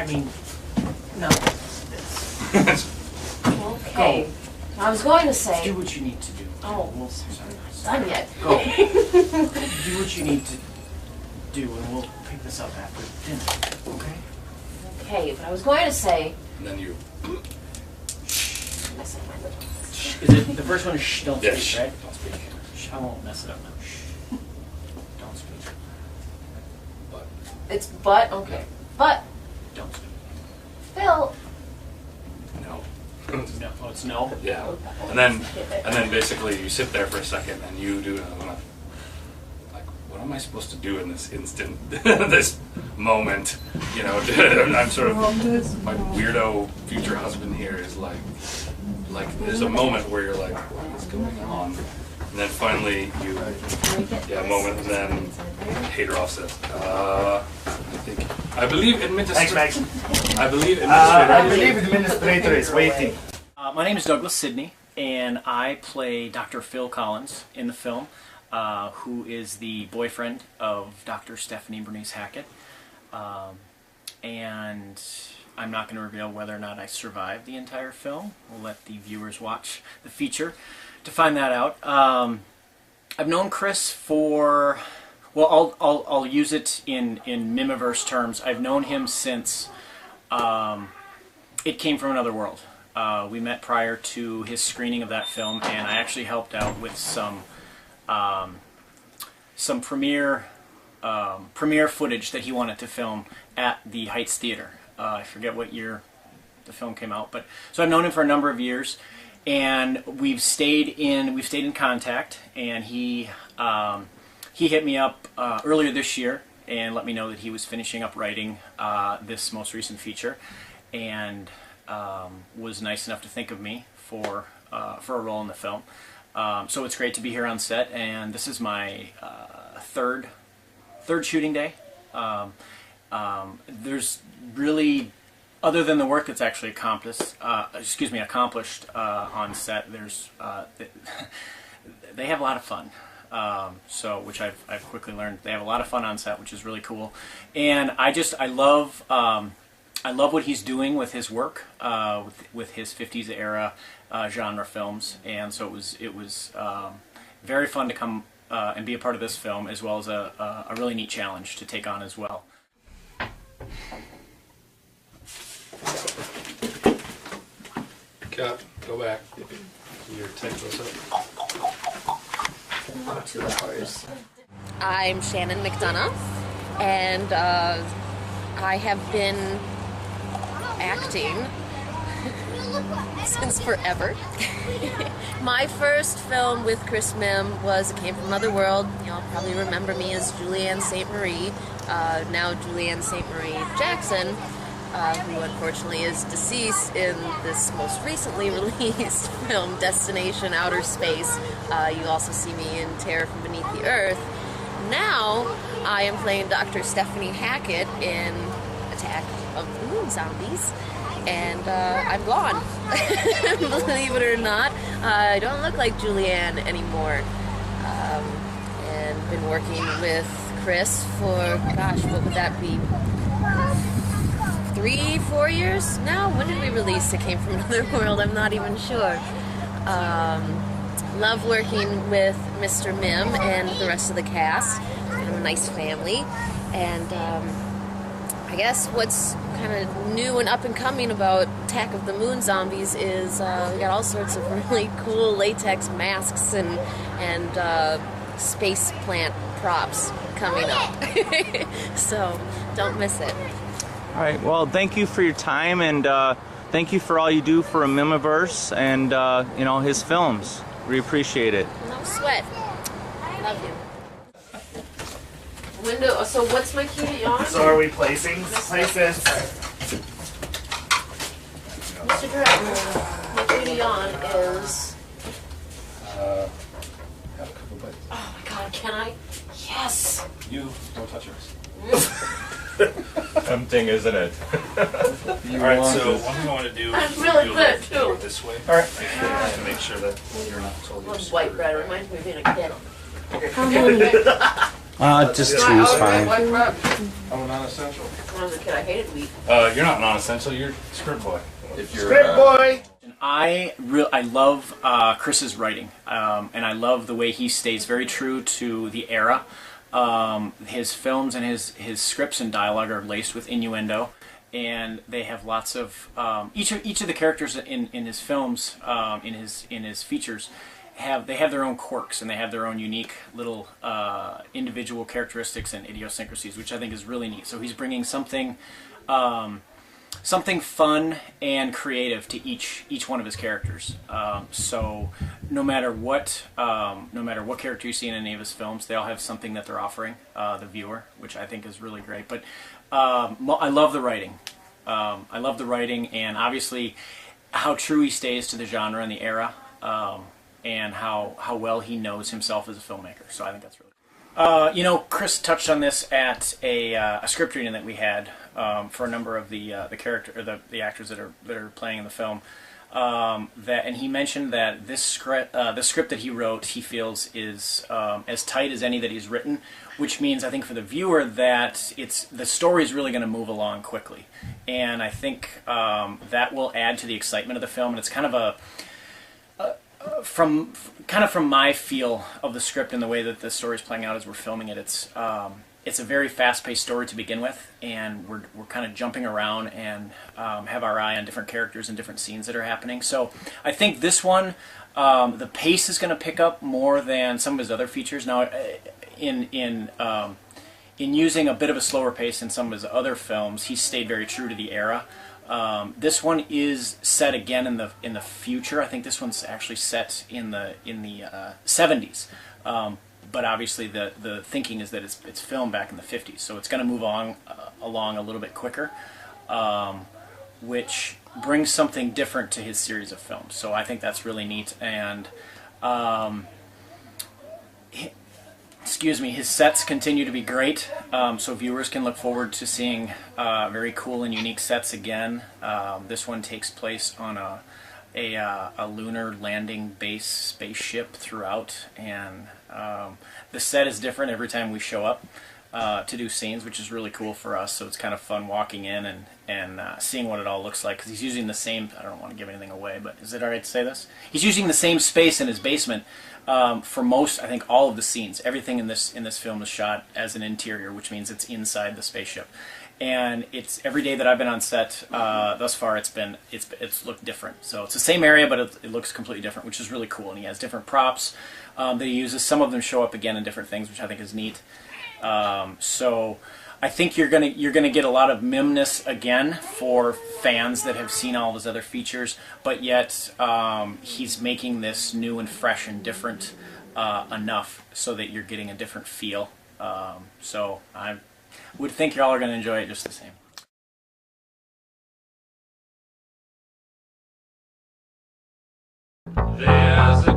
I mean, no. Okay. I was going to say... Do what you need to do. Oh, We'll, sorry, not done yet. Go. Do what you need to do, and we'll pick this up after dinner, okay? Okay, but I was going to say... And then you... Messing with my lips. Is it, the first one is shh, don't Yeah, speak, shh, right? don't speak. Shh, I won't mess it up now. Shh. Don't speak. But It's but? Okay. But, Don't speak. Phil... no. No. Oh, it's no? Yeah. And then basically you sit there for a second and you do like, what am I supposed to do in this instant, this moment? You know, I'm sort of, my weirdo future husband here is like there's a moment where you're like, what is going on? And then finally you, a moment, and then Haderoff says, I believe Thanks, Max. I believe I believe the administrator is waiting. My name is Douglas Sidney, and I play Dr. Phil Collins in the film, who is the boyfriend of Dr. Stephanie Bernice Hackett. And I'm not going to reveal whether or not I survived the entire film. We'll let the viewers watch the feature to find that out. I've known Chris for, well, I'll use it in Mimiverse terms. I've known him since It Came From Another World. We met prior to his screening of that film, and I actually helped out with some premiere footage that he wanted to film at the Heights Theater. I forget what year the film came out, but so I've known him for a number of years, and we've stayed in contact. And he hit me up earlier this year and let me know that he was finishing up writing this most recent feature, and was nice enough to think of me for a role in the film. So it's great to be here on set, and this is my third shooting day. There's really, other than the work that's actually accomplished on set, there's they have a lot of fun. Which I've quickly learned, they have a lot of fun on set, which is really cool. And I love what he's doing with his work, with his 50s era genre films. And so it was very fun to come and be a part of this film, as well as a really neat challenge to take on as well. Cut. Go back. Your take those up. 2 hours. I'm Shannon McDonough, and I have been acting since forever. My first film with Chris Mim was It Came From Another World. You'll probably remember me as Julianne St. Marie, now Julianne St. Marie Jackson, who unfortunately is deceased in this most recently released film, Destination Outer Space. You also see me in Terror from Beneath the Earth. Now, I am playing Dr. Stephanie Hackett in Attack of the Moon Zombies, and I'm blonde. Believe it or not, I don't look like Julianne anymore. And been working with Chris for, gosh, what would that be? 3-4 years now? When did we release It Came From Another World? I'm not even sure. Love working with Mr. Mim and the rest of the cast. Kind of a nice family. And I guess what's kind of new and up and coming about Attack of the Moon Zombies is we got all sorts of really cool latex masks and space plant props coming up. So don't miss it. All right, well, thank you for your time, and thank you for all you do for Mimiverse and his films. We appreciate it. No sweat. Love you. Window. So what's my cue to yawn? So are we placing places? Mr. Director, my cue to yawn is. Have a couple bites. Oh my God! Can I? Yes. You don't touch yours. Tempting, isn't it? Alright, so one thing I want to do That's is really do good, it too. this way. Alright. To make sure that you're not totally Love white bread. Reminds me of being a kid. All Just two's fine. Oh, non-essential. When I was a kid, I hated wheat. You're not non-essential. You're script boy. If you're Script boy. I love Chris's writing, and I love the way he stays very true to the era. His films and his scripts and dialogue are laced with innuendo, and they have lots of each of the characters in his films, in his features, have their own quirks, and they have their own unique little individual characteristics and idiosyncrasies, which I think is really neat. So he's bringing something fun and creative to each one of his characters. So no matter what character you see in any of his films, they all have something that they're offering the viewer, which I think is really great. But I love the writing. I love the writing, and obviously how true he stays to the genre and the era, and how well he knows himself as a filmmaker. So I think that's really cool. Chris touched on this at a script reading that we had for a number of the actors that are playing in the film. And he mentioned that the script that he wrote, he feels is as tight as any that he's written, which means I think for the viewer that the story is really going to move along quickly, and I think that will add to the excitement of the film. And it's kind of from my feel of the script and the way that the story is playing out as we're filming it, it's a very fast-paced story to begin with, and we're kind of jumping around and have our eye on different characters and different scenes that are happening. So I think this one, the pace is going to pick up more than some of his other features. Now, in using a bit of a slower pace in some of his other films, he stayed very true to the era. This one is set again in the future. I think this one's actually set in the 70s. But obviously the thinking is that it's filmed back in the 50s, so it's going to move along a little bit quicker, which brings something different to his series of films. So I think that's really neat. And his sets continue to be great, so viewers can look forward to seeing very cool and unique sets again. This one takes place on a lunar landing base spaceship throughout, and the set is different every time we show up to do scenes, which is really cool for us. So it's kind of fun walking in and seeing what it all looks like, because he's using the same, I don't want to give anything away, but is it alright to say this? He's using the same space in his basement for most, I think, all of the scenes. Everything in this film is shot as an interior, which means it's inside the spaceship. And it's every day that I've been on set thus far, it's looked different. So it's the same area, but it looks completely different, which is really cool. And he has different props that he uses. Some of them show up again in different things, which I think is neat. So I think you're gonna get a lot of Mimness again for fans that have seen all of his other features, but yet he's making this new and fresh and different enough so that you're getting a different feel. So I would think y'all are going to enjoy it just the same. There's a